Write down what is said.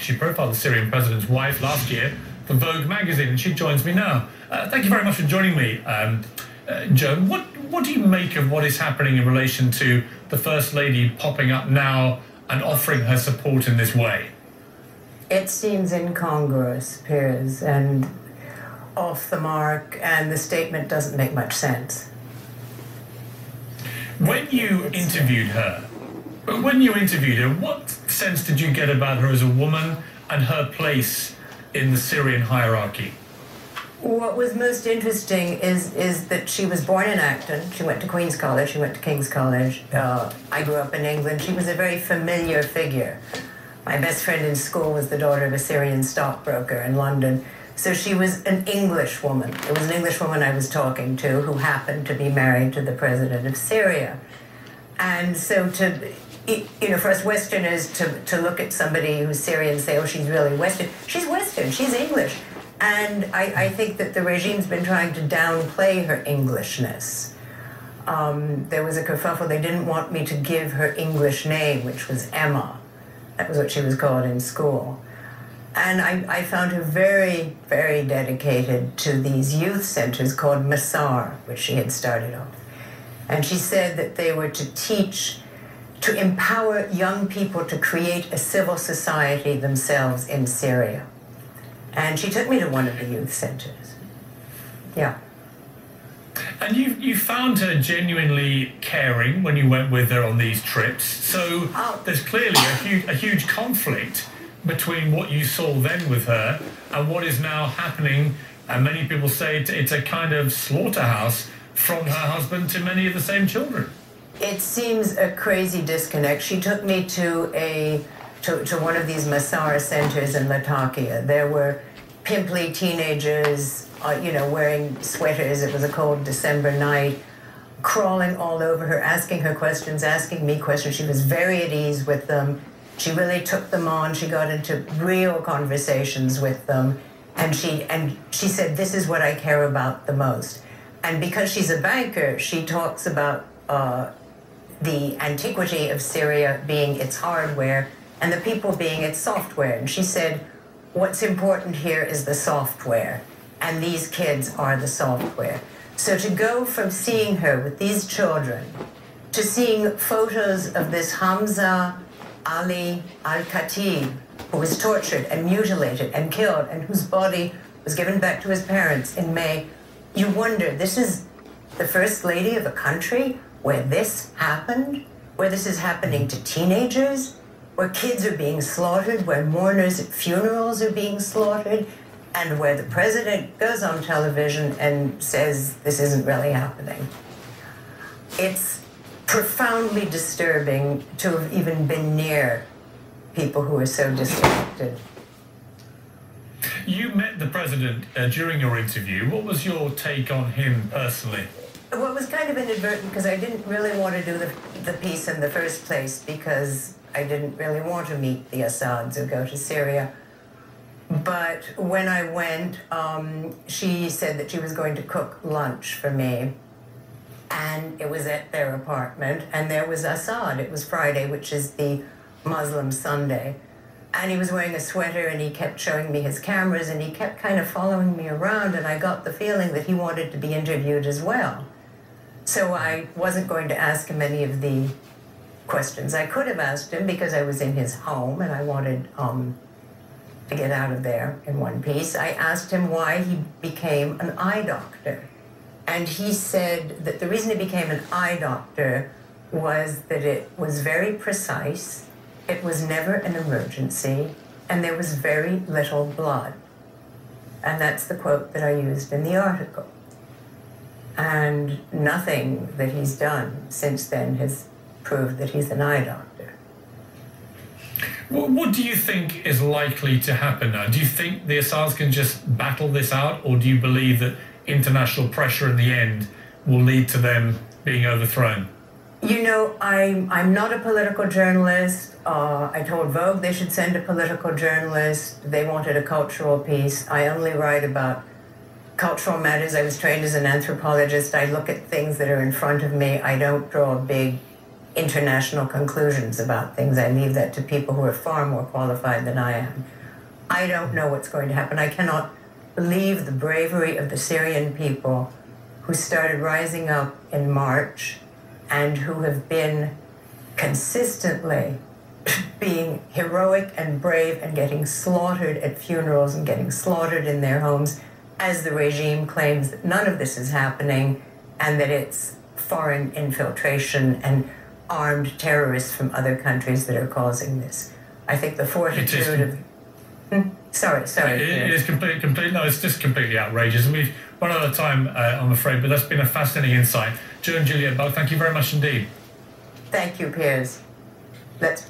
She profiled the Syrian president's wife last year for Vogue magazine, and she joins me now. Thank you very much for joining me, Joan. What do you make of what is happening in relation to the First Lady popping up now and offering her support in this way? It seems incongruous, Piers, and off the mark, and the statement doesn't make much sense. When you interviewed her, what sense did you get about her as a woman and her place in the Syrian hierarchy? What was most interesting is that she was born in Acton. She went to Queen's College, she went to King's College. I grew up in England. She was a very familiar figure. My best friend in school was the daughter of a Syrian stockbroker in London. So she was an English woman. It was an English woman I was talking to who happened to be married to the president of Syria. And so for us Westerners to look at somebody who's Syrian and say, oh, she's really Western. She's Western, she's English. And I think that the regime's been trying to downplay her Englishness. There was a kerfuffle. They didn't want me to give her English name, which was Emma. That was what she was called in school. And I found her very, very dedicated to these youth centers called Masar, which she had started off. And she said that they were to empower young people to create a civil society themselves in Syria. And she took me to one of the youth centers. Yeah. And you found her genuinely caring when you went with her on these trips. So there's clearly a huge conflict between what you saw then with her and what is now happening. And many people say it's a kind of slaughterhouse from her husband to many of the same children. It seems a crazy disconnect. She took me to one of these Masar centers in Latakia. There were pimply teenagers, wearing sweaters. It was a cold December night, crawling all over her, asking her questions, asking me questions. She was very at ease with them. She really took them on. She got into real conversations with them. And she said, this is what I care about the most. And because she's a banker, she talks about the antiquity of Syria being its hardware and the people being its software. And she said, what's important here is the software, and these kids are the software. So to go from seeing her with these children to seeing photos of this Hamza Ali al-Khatib, who was tortured and mutilated and killed and whose body was given back to his parents in May, you wonder, this is the First Lady of a country where this happened, where this is happening to teenagers, where kids are being slaughtered, where mourners at funerals are being slaughtered, and where the president goes on television and says this isn't really happening. It's profoundly disturbing to have even been near people who are so disconnected. You met the president during your interview. What was your take on him personally? Well, it was kind of inadvertent because I didn't really want to do the piece in the first place because I didn't really want to meet the Assads or go to Syria. But when I went, she said that she was going to cook lunch for me. And it was at their apartment, and there was Assad. It was Friday, which is the Muslim Sunday. And he was wearing a sweater, and he kept showing me his cameras, and he kept kind of following me around, and I got the feeling that he wanted to be interviewed as well. So I wasn't going to ask him any of the questions I could have asked him because I was in his home, and I wanted to get out of there in one piece. I asked him why he became an eye doctor. And he said that the reason he became an eye doctor was that it was very precise, it was never an emergency, and there was very little blood. And that's the quote that I used in the article. And nothing that he's done since then has proved that he's an eye doctor. Well, what do you think is likely to happen now? Do you think the Assads can just battle this out, or do you believe that international pressure in the end will lead to them being overthrown? You know, I'm not a political journalist. I told Vogue they should send a political journalist. They wanted a cultural piece. I only write about cultural matters. I was trained as an anthropologist. I look at things that are in front of me. I don't draw big international conclusions about things. I leave that to people who are far more qualified than I am. I don't know what's going to happen. I cannot believe the bravery of the Syrian people who started rising up in March and who have been consistently being heroic and brave and getting slaughtered at funerals and getting slaughtered in their homes as the regime claims that none of this is happening and that it's foreign infiltration and armed terrorists from other countries that are causing this. I think the fortitude of... Sorry. It is completely. No, it's just completely outrageous. And we've run out of time, I'm afraid, but that's been a fascinating insight. Joan, Juliet, thank you very much indeed. Thank you, Piers. Let's